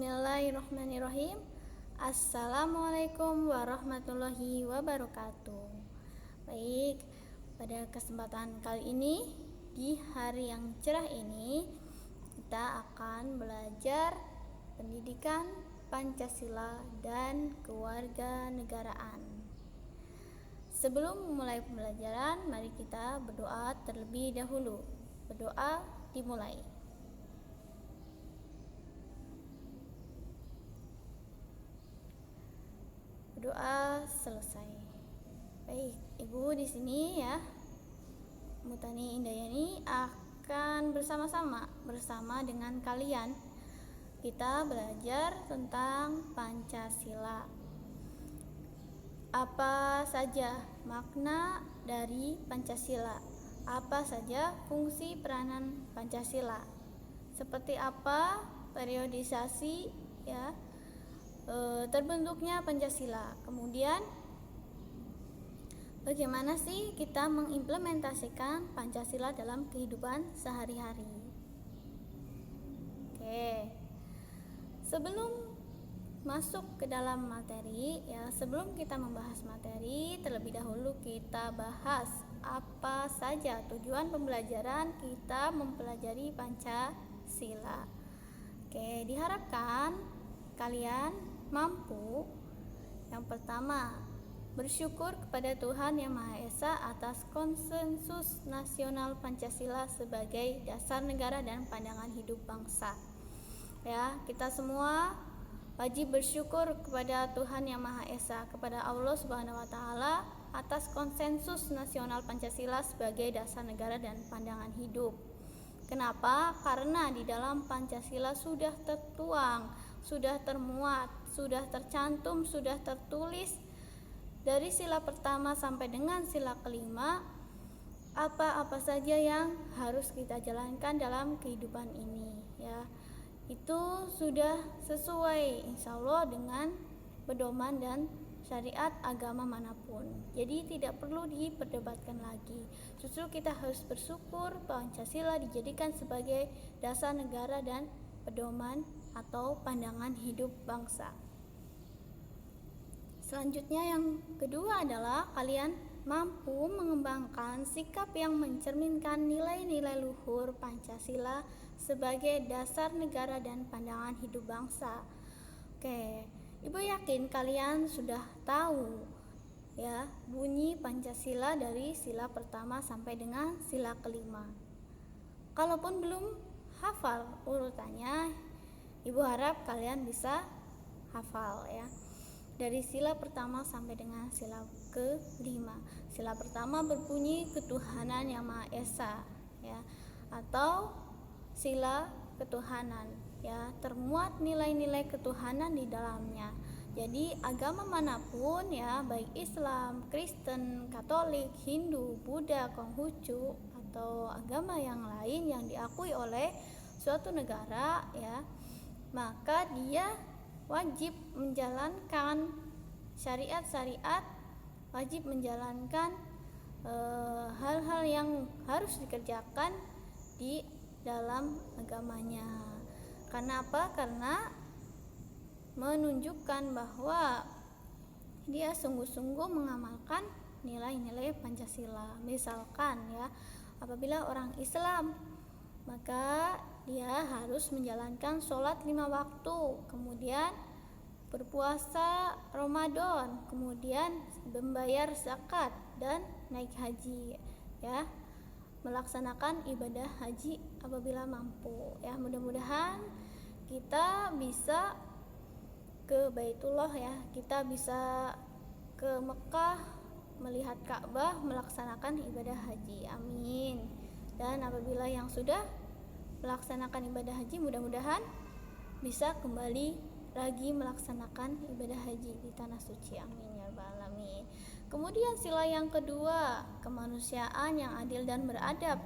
Bismillahirrahmanirrahim. Assalamualaikum warahmatullahi wabarakatuh. Baik, pada kesempatan kali ini, di hari yang cerah ini, kita akan belajar pendidikan Pancasila dan kewarganegaraan. Sebelum memulai pembelajaran, mari kita berdoa terlebih dahulu. Berdoa dimulai. Doa selesai. Baik, Ibu di sini ya, Mutani Indayani akan bersama dengan kalian. Kita belajar tentang Pancasila. Apa saja makna dari Pancasila? Apa saja fungsi peranan Pancasila? Seperti apa periodisasi ya terbentuknya Pancasila. Kemudian bagaimana sih kita mengimplementasikan Pancasila dalam kehidupan sehari-hari? Oke. Sebelum masuk ke dalam materi ya, sebelum kita membahas materi, terlebih dahulu kita bahas apa saja tujuan pembelajaran kita mempelajari Pancasila. Oke, diharapkan kalian mampu yang pertama bersyukur kepada Tuhan Yang Maha Esa atas konsensus nasional Pancasila sebagai dasar negara dan pandangan hidup bangsa. Ya, kita semua wajib bersyukur kepada Tuhan Yang Maha Esa, kepada Allah Subhanahu wa taala atas konsensus nasional Pancasila sebagai dasar negara dan pandangan hidup. Kenapa? Karena di dalam Pancasila sudah tertuang, sudah termuat, sudah tercantum, sudah tertulis dari sila pertama sampai dengan sila kelima apa-apa saja yang harus kita jalankan dalam kehidupan ini ya. Itu sudah sesuai insya Allah dengan pedoman dan syariat agama manapun. Jadi tidak perlu diperdebatkan lagi. Justru kita harus bersyukur Pancasila dijadikan sebagai dasar negara dan pedoman atau pandangan hidup bangsa. Selanjutnya yang kedua adalah kalian mampu mengembangkan sikap yang mencerminkan nilai-nilai luhur Pancasila sebagai dasar negara dan pandangan hidup bangsa. Oke, Ibu yakin kalian sudah tahu ya bunyi Pancasila dari sila pertama sampai dengan sila kelima. Kalaupun belum hafal urutannya, Ibu harap kalian bisa hafal ya. Dari sila pertama sampai dengan sila kelima. Sila pertama berbunyi ketuhanan Yang Maha Esa ya, atau sila ketuhanan ya, termuat nilai-nilai ketuhanan di dalamnya. Jadi agama manapun ya, baik Islam, Kristen, Katolik, Hindu, Buddha, Konghucu atau agama yang lain yang diakui oleh suatu negara ya, maka dia wajib menjalankan syariat-syariat, wajib menjalankan hal-hal yang harus dikerjakan di dalam agamanya. Karena apa? Karena menunjukkan bahwa dia sungguh-sungguh mengamalkan nilai-nilai Pancasila. Misalkan ya, apabila orang Islam, maka dia harus menjalankan sholat 5 waktu, kemudian berpuasa Ramadan, kemudian membayar zakat dan naik haji ya, melaksanakan ibadah haji apabila mampu ya. Mudah-mudahan kita bisa ke Baitullah ya, kita bisa ke Mekah melihat Ka'bah, melaksanakan ibadah haji. Amin. Dan apabila yang sudah melaksanakan ibadah haji, mudah-mudahan bisa kembali lagi melaksanakan ibadah haji di tanah suci. Amin ya rabbal alamin. Kemudian sila yang kedua, kemanusiaan yang adil dan beradab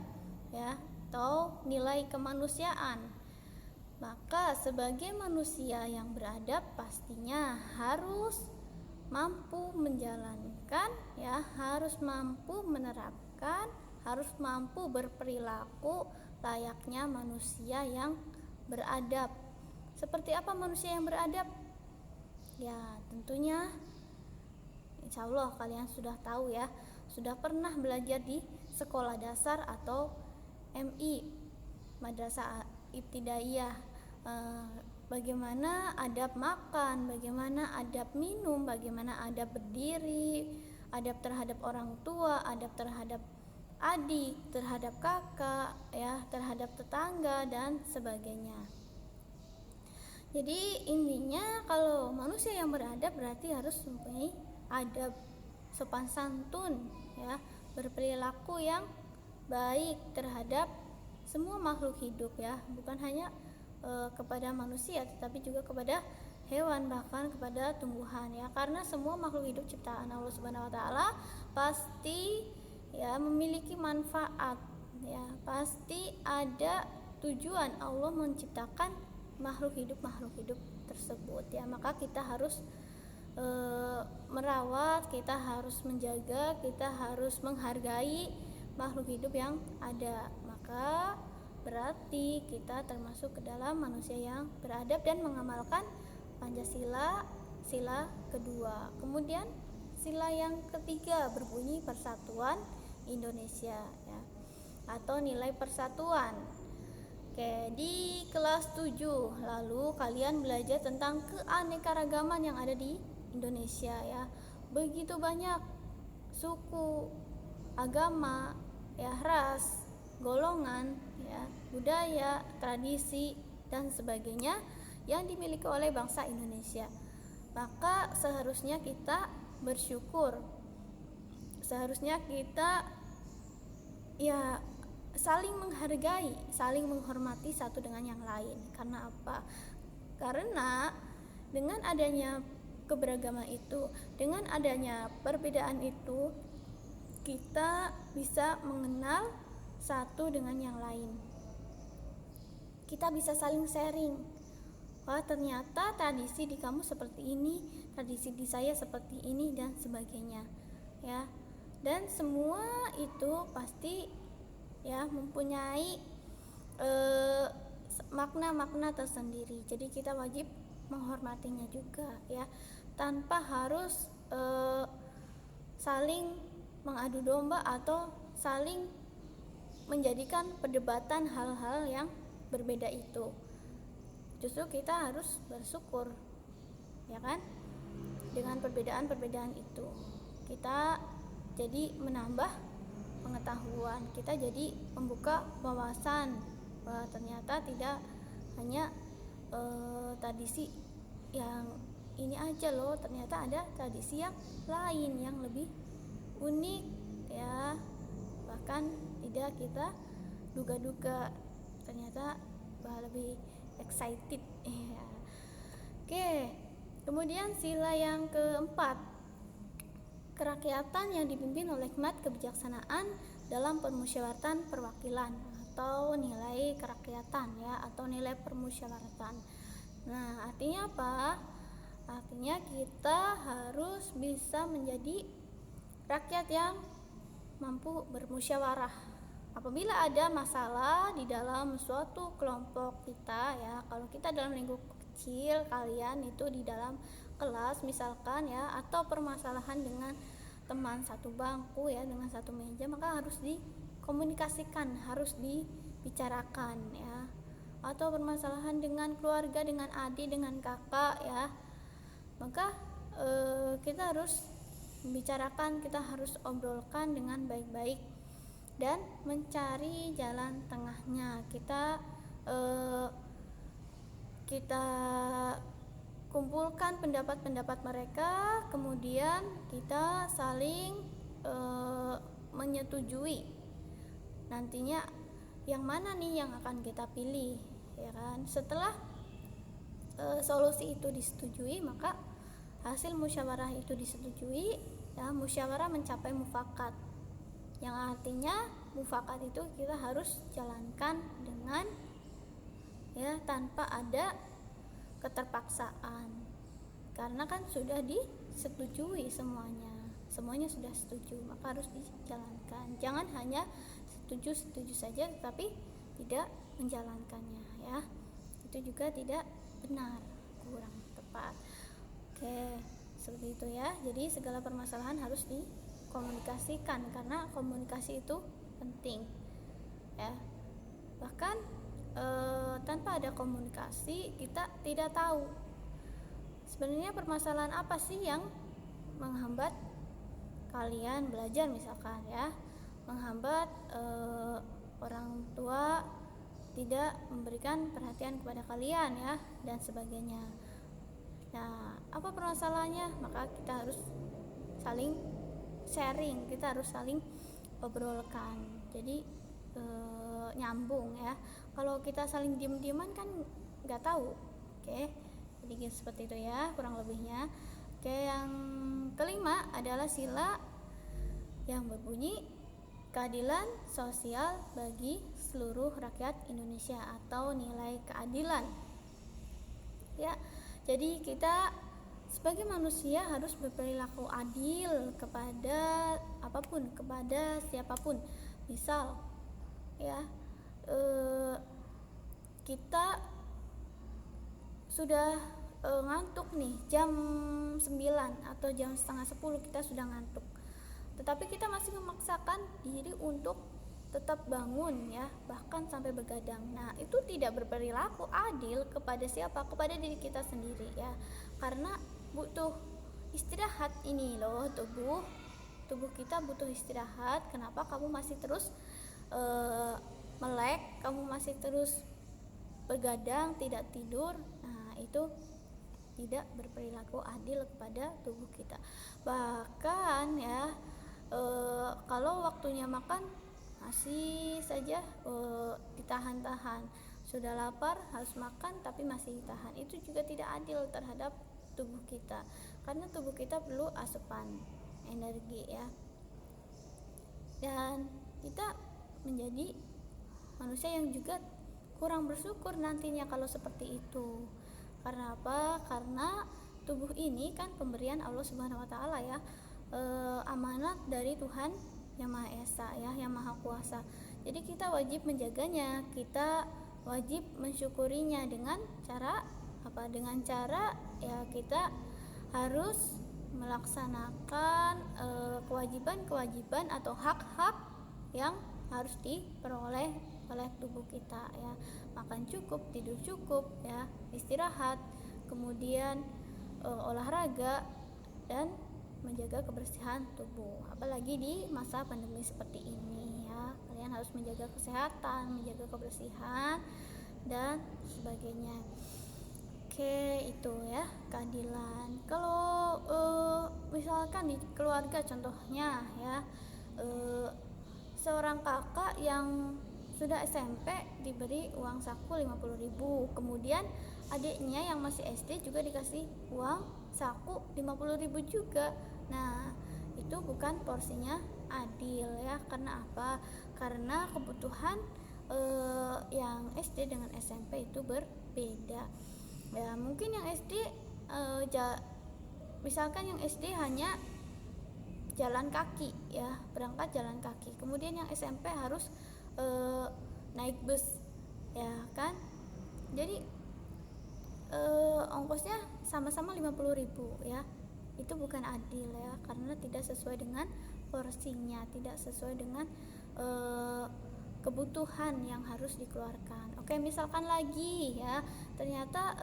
ya, atau nilai kemanusiaan. Maka sebagai manusia yang beradab pastinya harus mampu menjalankan ya, harus mampu menerapkan, harus mampu berperilaku layaknya manusia yang beradab. Seperti apa manusia yang beradab? Ya, tentunya insya Allah kalian sudah tahu ya, sudah pernah belajar di sekolah dasar atau MI, Madrasah Ibtidaiyah, bagaimana adab makan, bagaimana adab minum, bagaimana adab berdiri, adab terhadap orang tua, adab terhadap adik, terhadap kakak, ya, terhadap tetangga dan sebagainya. Jadi intinya kalau manusia yang beradab berarti harus mempunyai adab, sopan santun, ya, berperilaku yang baik terhadap semua makhluk hidup, ya, bukan hanya kepada manusia tetapi juga kepada hewan, bahkan kepada tumbuhan, ya, karena semua makhluk hidup ciptaan Allah Subhanahu wa taala pasti ya memiliki manfaat, ya, pasti ada tujuan Allah menciptakan makhluk hidup tersebut, ya, maka kita harus merawat, kita harus menjaga, kita harus menghargai makhluk hidup yang ada. Maka berarti kita termasuk ke dalam manusia yang beradab dan mengamalkan Pancasila, sila kedua. Kemudian sila yang ketiga berbunyi Persatuan Indonesia, ya, atau nilai persatuan. Oke, di kelas 7 lalu kalian belajar tentang keanekaragaman yang ada di Indonesia, ya. Begitu banyak suku, agama, ya, ras, golongan, ya, budaya, tradisi dan sebagainya yang dimiliki oleh bangsa Indonesia. Maka seharusnya kita bersyukur. Seharusnya kita ya saling menghargai, saling menghormati satu dengan yang lain. Karena apa? Karena dengan adanya keberagaman itu, dengan adanya perbedaan itu, kita bisa mengenal satu dengan yang lain. Kita bisa saling sharing. Wah, ternyata tradisi di kamu seperti ini, tradisi di saya seperti ini dan sebagainya, ya. Dan semua itu pasti ya mempunyai makna-makna tersendiri. Jadi kita wajib menghormatinya juga, ya, tanpa harus saling mengadu domba atau saling menjadikan perdebatan hal-hal yang berbeda itu. Justru kita harus bersyukur, ya kan, dengan perbedaan-perbedaan itu. Kita jadi menambah pengetahuan, kita jadi membuka wawasan bahwa ternyata tidak hanya tradisi yang ini aja loh, ternyata ada tradisi yang lain yang lebih unik, ya, bahkan tidak kita duga-duga, ternyata lebih excited, ya. Oke, kemudian sila yang keempat, kerakyatan yang dipimpin oleh hikmat kebijaksanaan dalam permusyawaratan perwakilan atau nilai kerakyatan, ya, atau nilai permusyawaratan. Nah, artinya apa? Artinya kita harus bisa menjadi rakyat yang mampu bermusyawarah. Apabila ada masalah di dalam suatu kelompok kita, ya, kalau kita dalam lingkup kecil, kalian itu di dalam kelas misalkan, ya, atau permasalahan dengan teman satu bangku, ya, dengan satu meja, maka harus dikomunikasikan, harus dibicarakan, ya. Atau permasalahan dengan keluarga, dengan adik, dengan kakak, ya, maka kita harus membicarakan, kita harus obrolkan dengan baik-baik dan mencari jalan tengahnya. Kita kumpulkan pendapat-pendapat mereka, kemudian kita saling menyetujui nantinya yang mana nih yang akan kita pilih, ya kan. Setelah solusi itu disetujui, maka hasil musyawarah itu disetujui, ya, musyawarah mencapai mufakat, yang artinya mufakat itu kita harus jalankan dengan, ya, tanpa ada keterpaksaan, karena kan sudah disetujui, semuanya sudah setuju, maka harus dijalankan. Jangan hanya setuju saja tetapi tidak menjalankannya, ya. Itu itu juga tidak benar, kurang tepat. Oke, seperti itu ya. Jadi segala permasalahan harus dikomunikasikan karena komunikasi itu penting ya. Bahkan tanpa ada komunikasi kita tidak tahu sebenarnya permasalahan apa sih yang menghambat kalian belajar, misalkan ya, menghambat orang tua tidak memberikan perhatian kepada kalian ya, dan sebagainya. Nah, apa permasalahannya? Maka kita harus saling sharing, kita harus saling obrolkan. Jadi nyambung ya. Kalau kita saling diem-dieman kan nggak tahu. Oke, jadi seperti itu ya kurang lebihnya. Oke, yang kelima adalah sila yang berbunyi keadilan sosial bagi seluruh rakyat Indonesia atau nilai keadilan. Ya, jadi kita sebagai manusia harus berperilaku adil kepada apapun, kepada siapapun. Misal, ya, kita sudah ngantuk nih jam 9 atau jam setengah 10 kita sudah ngantuk. Tetapi kita masih memaksakan diri untuk tetap bangun ya, bahkan sampai begadang. Nah, itu tidak berperilaku adil kepada siapa? Kepada diri kita sendiri ya. Karena butuh istirahat ini loh, tubuh kita butuh istirahat. Kenapa kamu masih terus melek, kamu masih terus begadang, tidak tidur? Nah, itu tidak berperilaku adil kepada tubuh kita. Bahkan ya, kalau waktunya makan masih saja ditahan-tahan, sudah lapar harus makan tapi masih ditahan, itu juga tidak adil terhadap tubuh kita, karena tubuh kita perlu asupan energi ya, dan kita menjadi manusia yang juga kurang bersyukur nantinya kalau seperti itu. Karena apa? Karena tubuh ini kan pemberian Allah Subhanahu wa taala ya, amanat dari Tuhan yang Maha Esa ya, yang Maha Kuasa. Jadi kita wajib menjaganya, kita wajib mensyukurinya dengan cara apa? Dengan cara ya kita harus melaksanakan kewajiban-kewajiban atau hak-hak yang harus diperoleh oleh tubuh kita ya. Makan cukup, tidur cukup ya, istirahat, kemudian olahraga, dan menjaga kebersihan tubuh. Apalagi di masa pandemi seperti ini ya, kalian harus menjaga kesehatan, menjaga kebersihan dan sebagainya. Oke, itu ya keadilan. Kalau misalkan di keluarga contohnya ya, seorang kakak yang sudah SMP diberi uang saku 50.000, kemudian adiknya yang masih SD juga dikasih uang saku 50.000 juga. Nah, itu bukan porsinya adil ya. Karena apa? Karena kebutuhan yang SD dengan SMP itu berbeda ya. Mungkin yang SD misalkan yang SD hanya jalan kaki ya, berangkat jalan kaki, kemudian yang SMP harus naik bus ya kan. Jadi ongkosnya sama-sama 50.000 ya. Itu bukan adil ya, karena tidak sesuai dengan porsinya, tidak sesuai dengan kebutuhan yang harus dikeluarkan. Oke, misalkan lagi ya, ternyata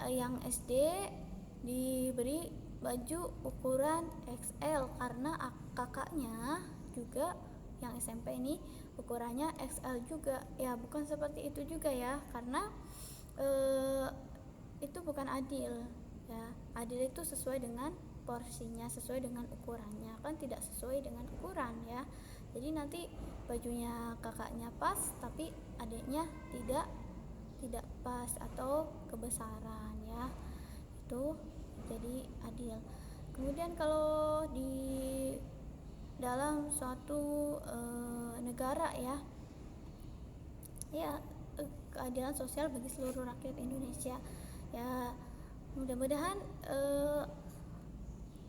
yang SD diberi baju ukuran XL karena kakaknya juga yang SMP ini ukurannya XL juga ya. Bukan seperti itu juga ya, karena itu bukan adil ya. Adil itu sesuai dengan porsinya, sesuai dengan ukurannya, kan tidak sesuai dengan ukuran ya. Jadi nanti bajunya kakaknya pas tapi adiknya tidak pas atau kebesaran ya, itu jadi adil. Kemudian kalau di dalam suatu negara ya keadilan sosial bagi seluruh rakyat Indonesia ya, mudah-mudahan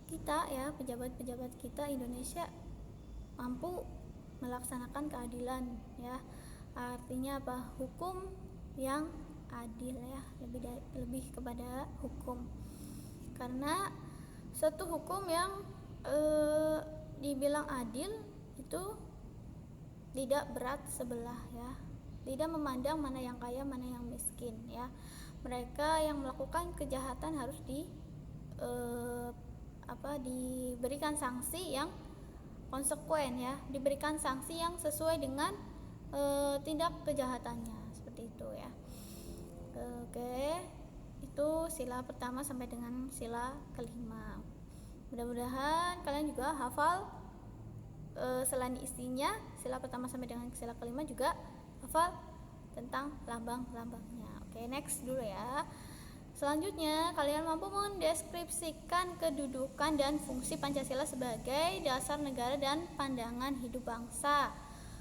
kita ya, pejabat-pejabat kita Indonesia mampu melaksanakan keadilan ya. Artinya apa? Hukum yang adil ya, lebih kepada hukum. Karena suatu hukum yang dibilang adil itu tidak berat sebelah ya, tidak memandang mana yang kaya mana yang miskin ya. Mereka yang melakukan kejahatan harus diberikan sanksi yang konsekuen ya, diberikan sanksi yang sesuai dengan tindak kejahatannya, seperti itu ya. Oke, itu sila pertama sampai dengan sila kelima. Mudah-mudahan kalian juga hafal selain isinya, sila pertama sampai dengan sila kelima juga hafal tentang lambang-lambangnya. Oke, next dulu ya. Selanjutnya, kalian mampu mendeskripsikan kedudukan dan fungsi Pancasila sebagai dasar negara dan pandangan hidup bangsa.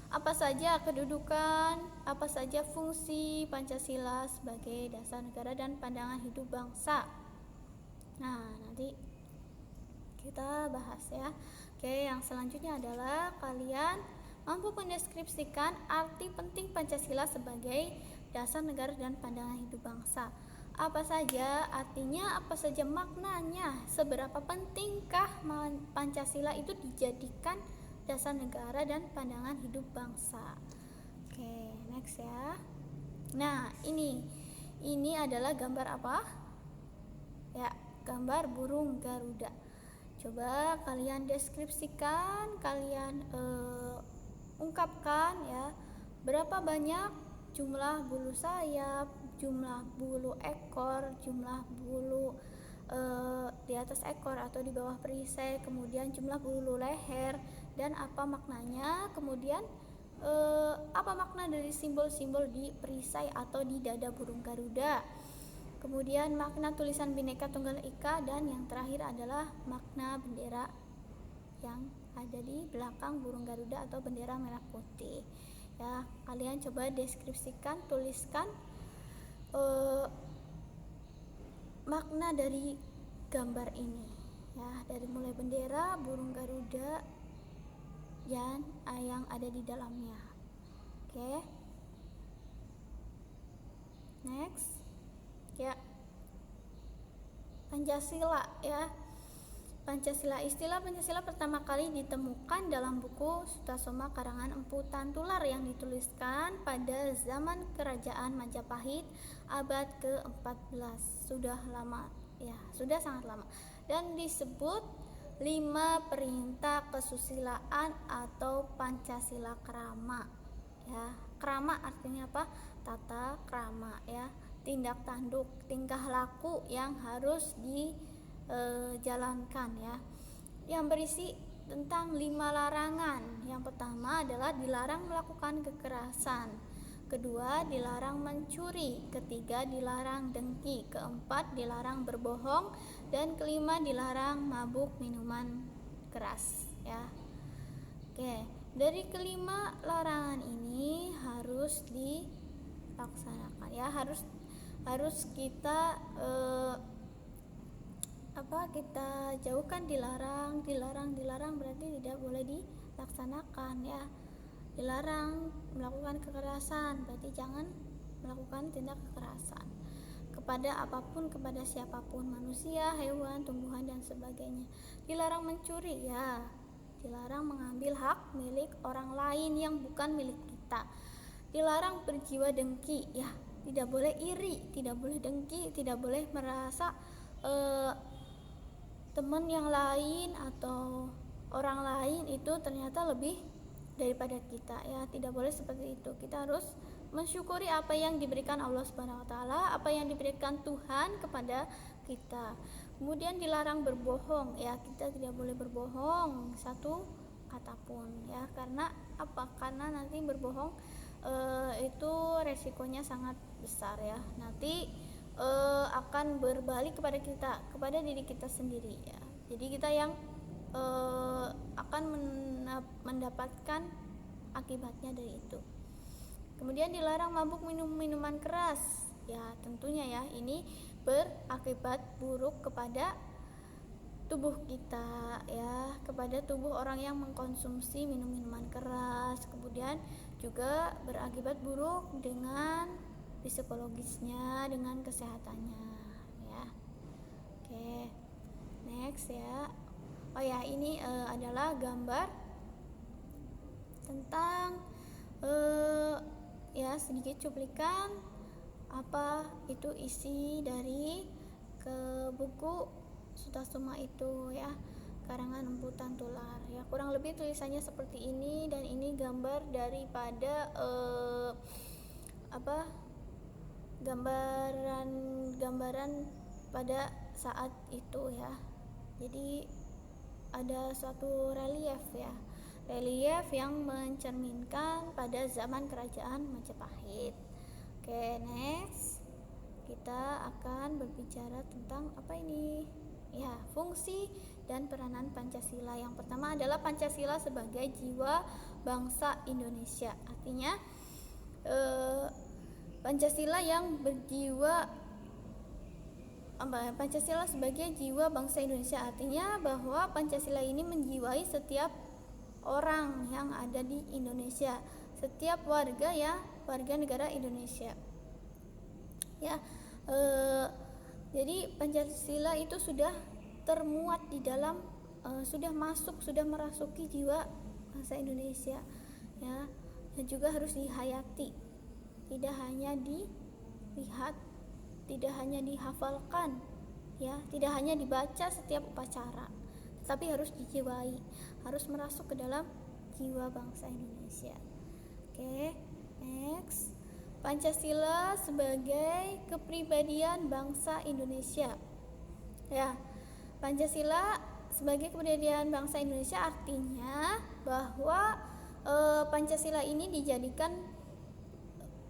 Apa saja kedudukan, apa saja fungsi Pancasila sebagai dasar negara dan pandangan hidup bangsa. Nah, nanti kita bahas ya. Oke, yang selanjutnya adalah kalian mampu mendeskripsikan arti penting Pancasila sebagai dasar negara dan pandangan hidup bangsa. Apa saja artinya, apa saja maknanya, seberapa pentingkah Pancasila itu dijadikan dasar negara dan pandangan hidup bangsa. Oke, next ya. Nah, ini adalah gambar apa? Ya, gambar burung Garuda. Coba kalian deskripsikan, kalian ungkapkan ya, berapa banyak jumlah bulu sayap, jumlah bulu ekor, jumlah bulu di atas ekor atau di bawah perisai, kemudian jumlah bulu leher, dan apa maknanya, kemudian apa makna dari simbol-simbol di perisai atau di dada burung Garuda, kemudian makna tulisan Bhinneka Tunggal Ika, dan yang terakhir adalah makna bendera yang ada di belakang burung Garuda atau bendera merah putih ya. Kalian coba deskripsikan, tuliskan makna dari gambar ini ya, dari mulai bendera, burung Garuda, dan yang ada di dalamnya. Oke, next ya. Pancasila ya. Pancasila, istilah Pancasila pertama kali ditemukan dalam buku Sutasoma karangan Empu Tantular yang dituliskan pada zaman Kerajaan Majapahit abad ke-14. Sudah lama ya, sudah sangat lama, dan disebut 5 perintah kesusilaan atau Pancasila Krama ya. Krama artinya apa? Tata krama ya, tindak tanduk, tingkah laku yang harus dijalankan ya, yang berisi tentang 5 larangan. Yang pertama adalah dilarang melakukan kekerasan, kedua dilarang mencuri, ketiga dilarang dengki, keempat dilarang berbohong, dan kelima dilarang mabuk minuman keras ya. Oke, dari kelima larangan ini harus dilaksanakan ya, harus kita kita jauhkan. Dilarang berarti tidak boleh dilaksanakan ya. Dilarang melakukan kekerasan berarti jangan melakukan tindak kekerasan kepada apapun, kepada siapapun, manusia, hewan, tumbuhan, dan sebagainya. Dilarang mencuri ya, dilarang mengambil hak milik orang lain yang bukan milik kita. Dilarang berjiwa dengki ya, tidak boleh iri, tidak boleh dengki, tidak boleh merasa teman yang lain atau orang lain itu ternyata lebih daripada kita ya. Tidak boleh seperti itu. Kita harus mensyukuri apa yang diberikan Allah Subhanahu wa taala, apa yang diberikan Tuhan kepada kita. Kemudian dilarang berbohong ya, kita tidak boleh berbohong satu kata pun ya. Karena apa? Karena nanti berbohong itu resikonya sangat besar ya. Nanti akan berbalik kepada kita, kepada diri kita sendiri ya. Jadi kita yang akan mendapatkan akibatnya dari itu. Kemudian dilarang mabuk minuman keras ya, tentunya ya ini berakibat buruk kepada tubuh kita ya, kepada tubuh orang yang mengkonsumsi minuman keras. Kemudian juga berakibat buruk dengan psikologisnya dengan kesehatannya ya. Oke, next ya. Oh ya, ini adalah gambar tentang ya sedikit cuplikan apa itu isi dari ke buku Sutasoma itu ya, karangan Empu Tantular ya. Kurang lebih tulisannya seperti ini, dan ini gambar daripada gambaran pada saat itu ya. Jadi ada suatu relief ya, relief yang mencerminkan pada zaman kerajaan Majapahit. Oke, next kita akan berbicara tentang apa ini ya, fungsi dan peranan Pancasila. Yang pertama adalah Pancasila sebagai jiwa bangsa Indonesia. Artinya Pancasila yang berjiwa Pancasila sebagai jiwa bangsa Indonesia, artinya bahwa Pancasila ini menjiwai setiap orang yang ada di Indonesia, setiap warga ya, warga negara Indonesia ya. Jadi Pancasila itu sudah termuat di dalam sudah merasuki jiwa bangsa Indonesia ya, dan juga harus dihayati, tidak hanya dilihat, tidak hanya dihafalkan ya, tidak hanya dibaca setiap upacara, tapi harus dijiwai, harus merasuk ke dalam jiwa bangsa Indonesia. Oke, next. Pancasila sebagai kepribadian bangsa Indonesia ya. Pancasila sebagai kepribadian bangsa Indonesia artinya bahwa Pancasila ini dijadikan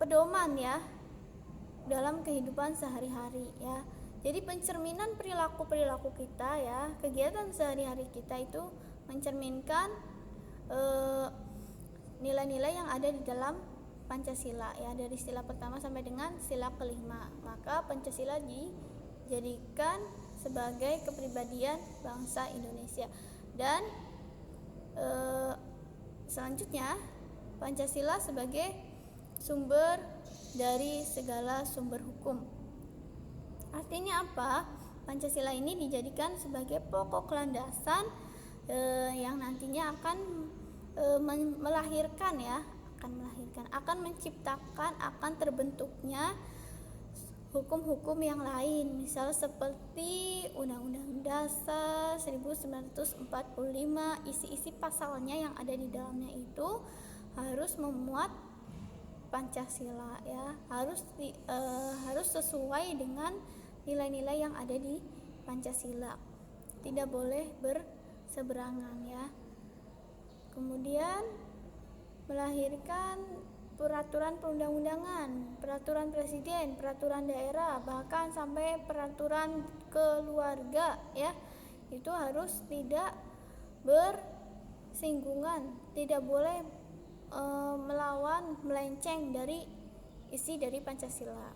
pedoman ya dalam kehidupan sehari-hari ya. Jadi pencerminan perilaku kita ya, kegiatan sehari-hari kita itu mencerminkan nilai-nilai yang ada di dalam Pancasila ya, dari sila pertama sampai dengan sila kelima. Maka Pancasila dijadikan sebagai kepribadian bangsa Indonesia. Dan selanjutnya Pancasila sebagai sumber dari segala sumber hukum. Artinya apa? Pancasila ini dijadikan sebagai pokok landasan yang nantinya akan akan menciptakan, akan terbentuknya hukum-hukum yang lain, misal seperti Undang-Undang Dasar 1945, isi-isi pasalnya yang ada di dalamnya itu harus memuat Pancasila ya, harus sesuai dengan nilai-nilai yang ada di Pancasila, tidak boleh berseberangan ya. Kemudian melahirkan peraturan perundang-undangan, peraturan presiden, peraturan daerah, bahkan sampai peraturan keluarga ya, itu harus tidak bersinggungan, tidak boleh melenceng dari isi dari Pancasila.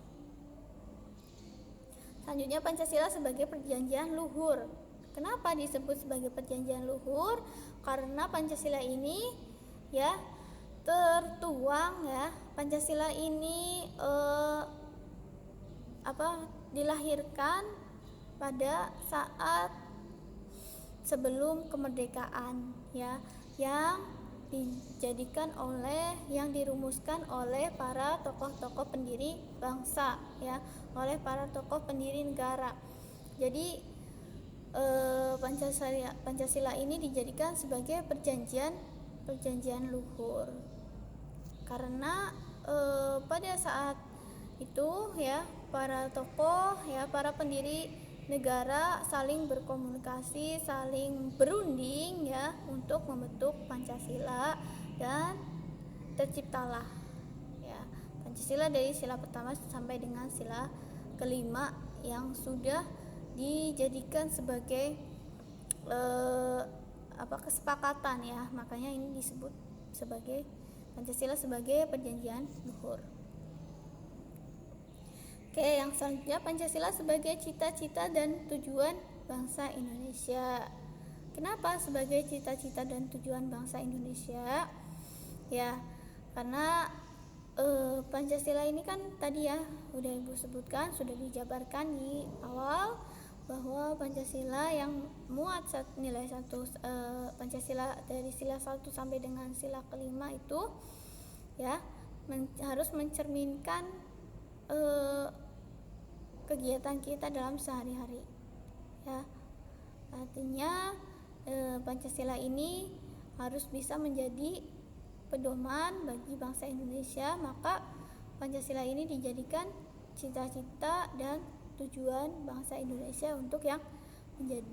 Selanjutnya Pancasila sebagai perjanjian luhur. Kenapa disebut sebagai perjanjian luhur? Karena Pancasila ini ya tertuang ya, Pancasila ini dilahirkan pada saat sebelum kemerdekaan ya, yang dirumuskan oleh para tokoh-tokoh pendiri bangsa ya, oleh para tokoh pendiri negara. Jadi Pancasila ini dijadikan sebagai perjanjian luhur karena pada saat itu ya para tokoh ya, para pendiri negara saling berkomunikasi, saling berunding ya untuk membentuk Pancasila, dan terciptalah ya Pancasila dari sila pertama sampai dengan sila kelima yang sudah dijadikan sebagai kesepakatan ya, makanya ini disebut sebagai Pancasila sebagai perjanjian luhur. Oke, yang selanjutnya Pancasila sebagai cita-cita dan tujuan bangsa Indonesia. Kenapa sebagai cita-cita dan tujuan bangsa Indonesia? Ya, karena Pancasila ini kan tadi ya udah Ibu sebutkan, sudah dijabarkan di awal bahwa Pancasila yang muat nilai satu, Pancasila dari sila 1 sampai dengan sila kelima itu ya harus mencerminkan kegiatan kita dalam sehari-hari ya. Artinya Pancasila ini harus bisa menjadi pedoman bagi bangsa Indonesia, maka Pancasila ini dijadikan cita-cita dan tujuan bangsa Indonesia untuk yang menjadi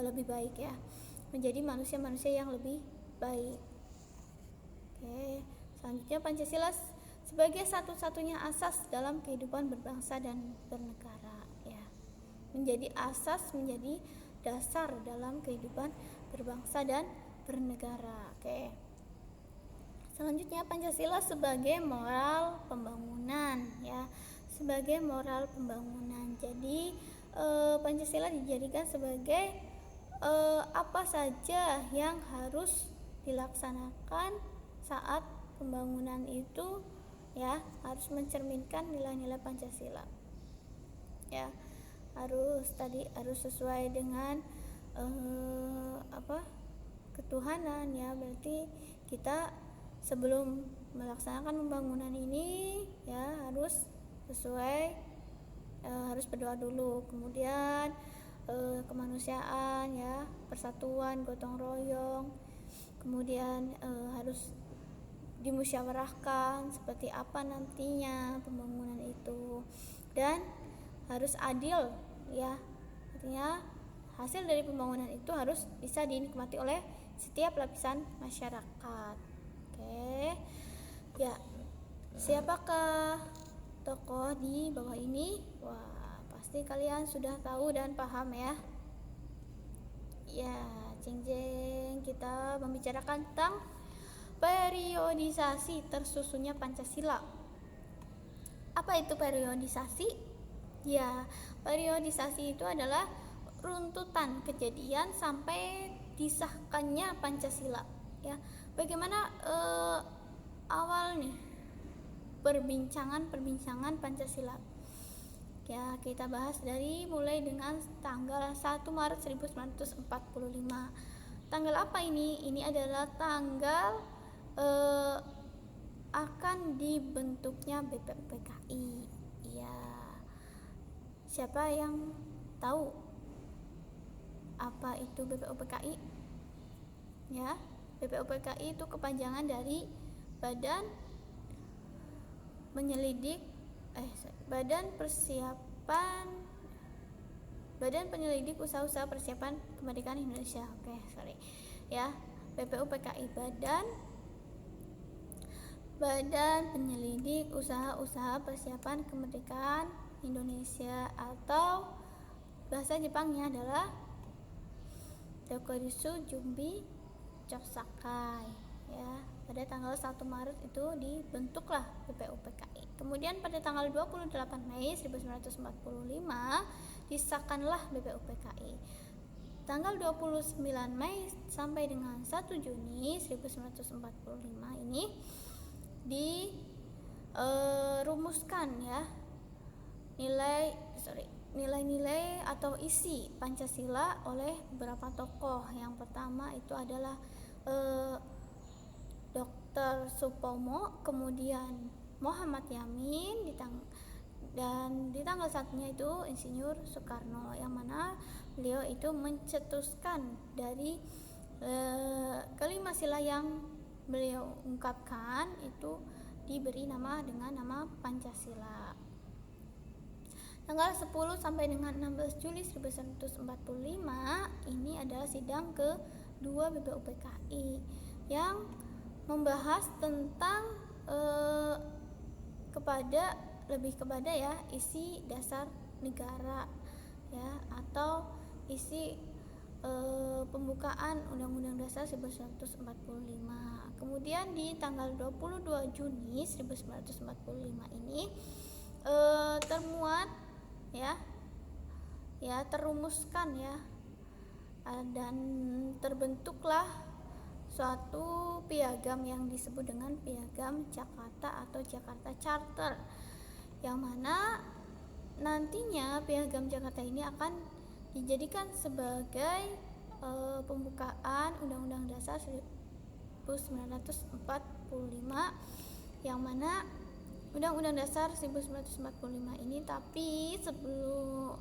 lebih baik ya, menjadi manusia-manusia yang lebih baik. Oke, selanjutnya Pancasila sebagai satu-satunya asas dalam kehidupan berbangsa dan bernegara ya, menjadi asas, menjadi dasar dalam kehidupan berbangsa dan bernegara. Oke. Selanjutnya Pancasila sebagai moral pembangunan ya, sebagai moral pembangunan. Jadi Pancasila dijadikan sebagai apa saja yang harus dilaksanakan saat pembangunan itu ya, harus mencerminkan nilai-nilai Pancasila ya, harus sesuai dengan ketuhanan ya. Berarti kita sebelum melaksanakan pembangunan ini ya harus sesuai, harus berdoa dulu, kemudian kemanusiaan ya, persatuan, gotong royong, kemudian harus dimusyawarahkan seperti apa nantinya pembangunan itu, dan harus adil ya, artinya hasil dari pembangunan itu harus bisa dinikmati oleh setiap lapisan masyarakat. Oke ya, siapakah tokoh di bawah ini? Wah, pasti kalian sudah tahu dan paham ya. Ya, jeng kita membicarakan tentang periodisasi tersusunnya Pancasila. Apa itu periodisasi? Ya, periodisasi itu adalah runtutan kejadian sampai disahkannya Pancasila ya. Bagaimana awal nih perbincangan Pancasila ya, kita bahas dari mulai dengan tanggal 1 Maret 1945. Tanggal apa ini? Ini adalah tanggal akan dibentuknya BPUPKI ya. Siapa yang tahu apa itu BPUPKI ya? BPUPKI itu kepanjangan dari Badan Penyelidik Usaha-usaha Persiapan Kemerdekaan Indonesia. Ya, BPUPKI, Badan Penyelidik Usaha-usaha Persiapan Kemerdekaan Indonesia, atau bahasa Jepangnya adalah Dokuritsu Jumbi Choksakai ya. Pada tanggal 1 Maret itu dibentuklah BPUPKI. Kemudian pada tanggal 28 Mei 1945 disahkanlah BPUPKI. Tanggal 29 Mei sampai dengan 1 Juni 1945 ini dirumuskan ya nilai-nilai atau isi Pancasila oleh beberapa tokoh. Yang pertama itu adalah Dr. Supomo, kemudian Muhammad Yamin, dan di tanggal 1-nya itu Insinyur Soekarno, yang mana beliau itu mencetuskan dari kelima sila yang beliau ungkapkan itu diberi nama dengan nama Pancasila. Tanggal 10 sampai dengan 16 Juli 1945 ini adalah sidang kedua BPUPKI yang membahas tentang lebih kepada ya isi dasar negara ya, atau isi pembukaan Undang-Undang Dasar 1945. Kemudian di tanggal 22 Juni 1945 ini termuat terumuskan ya, dan terbentuklah suatu piagam yang disebut dengan Piagam Jakarta atau Jakarta Charter, yang mana nantinya Piagam Jakarta ini akan dijadikan sebagai pembukaan Undang-Undang Dasar 1945, yang mana Undang-Undang Dasar 1945 ini tapi sebelum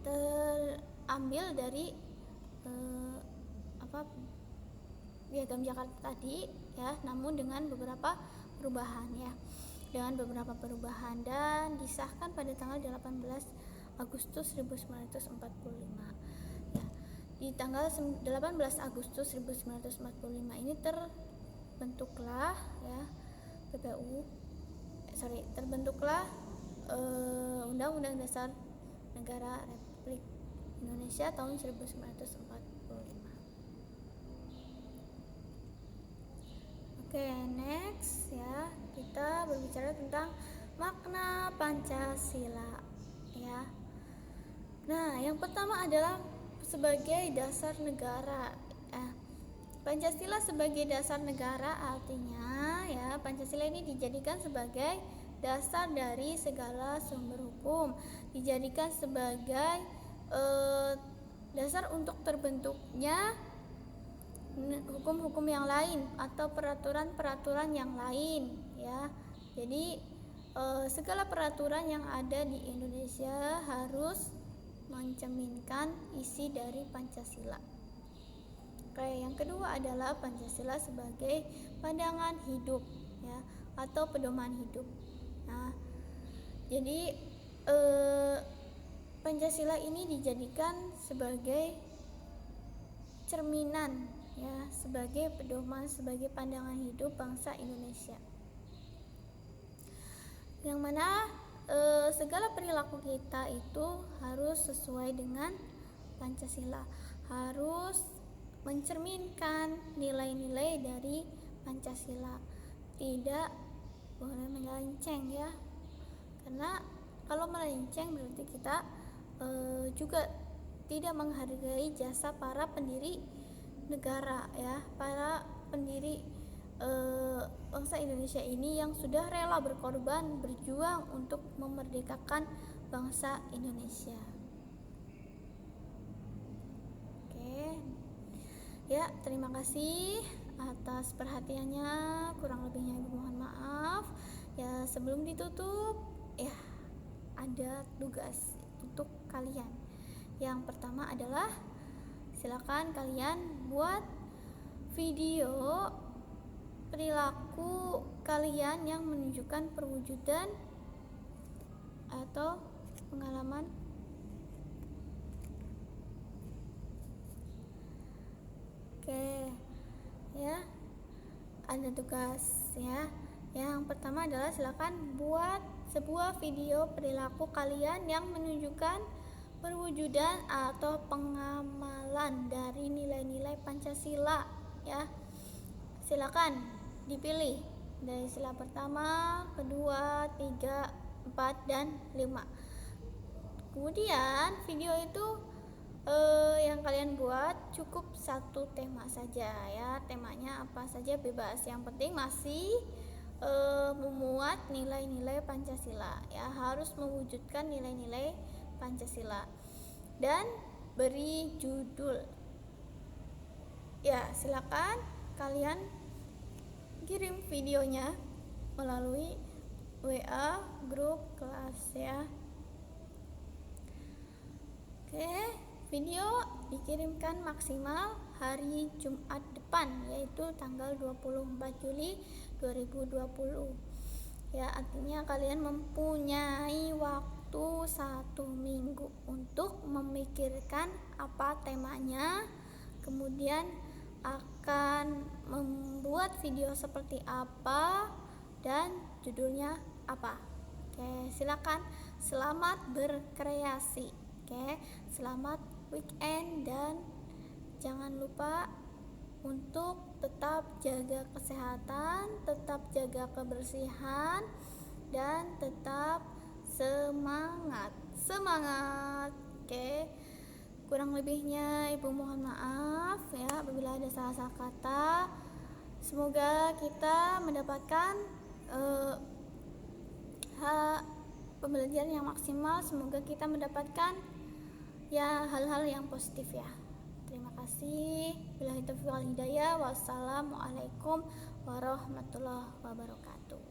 terambil dari Piagam Jakarta tadi ya, namun dengan beberapa perubahan dan disahkan pada tanggal 18 Agustus 1945 ya. Di tanggal 18 Agustus 1945 ini terbentuklah Undang-Undang Dasar Negara Republik Indonesia tahun 1945. Oke, next ya, kita berbicara tentang makna Pancasila ya. Nah, yang pertama adalah sebagai dasar negara. Pancasila sebagai dasar negara artinya ya, Pancasila ini dijadikan sebagai dasar dari segala sumber hukum, dijadikan sebagai dasar untuk terbentuknya hukum-hukum yang lain atau peraturan-peraturan yang lain ya. Jadi segala peraturan yang ada di Indonesia harus mencerminkan isi dari Pancasila. Oke, yang kedua adalah Pancasila sebagai pandangan hidup ya, atau pedoman hidup. Nah, jadi Pancasila ini dijadikan sebagai cerminan ya, sebagai pedoman, sebagai pandangan hidup bangsa Indonesia, yang mana segala perilaku kita itu harus sesuai dengan Pancasila, harus mencerminkan nilai-nilai dari Pancasila, tidak boleh melenceng ya, karena kalau melenceng berarti kita juga tidak menghargai jasa para pendiri negara ya, para pendiri bangsa Indonesia ini yang sudah rela berkorban, berjuang untuk memerdekakan bangsa Indonesia. Oke ya, terima kasih atas perhatiannya, kurang lebihnya Ibu mohon maaf ya. Sebelum ditutup ya, ada tugas untuk kalian. Yang pertama adalah silakan kalian buat video perilaku kalian yang menunjukkan perwujudan atau pengalaman ya, ada tugas ya. Yang pertama adalah silakan buat sebuah video perilaku kalian yang menunjukkan perwujudan atau pengamalan dari nilai-nilai Pancasila ya. Silakan dipilih dari sila pertama, kedua, 3, 4, dan 5. Kemudian video itu yang kalian buat cukup satu tema saja ya. Temanya apa saja bebas, yang penting masih memuat nilai-nilai Pancasila ya, harus mewujudkan nilai-nilai Pancasila, dan beri judul ya. Silakan kalian kirim videonya melalui WA grup kelas ya. Oke, video dikirimkan maksimal hari Jumat depan, yaitu tanggal 24 Juli 2020 ya. Artinya kalian mempunyai waktu 1 minggu untuk memikirkan apa temanya, kemudian akan membuat video seperti apa dan judulnya apa. Oke, silakan, selamat berkreasi. Oke, selamat weekend, dan jangan lupa untuk tetap jaga kesehatan, tetap jaga kebersihan, dan tetap semangat. Oke, Kurang lebihnya Ibu mohon maaf ya apabila ada salah-salah kata. Semoga kita mendapatkan pembelajaran yang maksimal. Semoga kita mendapatkan ya hal-hal yang positif ya. Terima kasih. Billahi taufiq wal hidayah. Wassalamualaikum warahmatullahi wabarakatuh.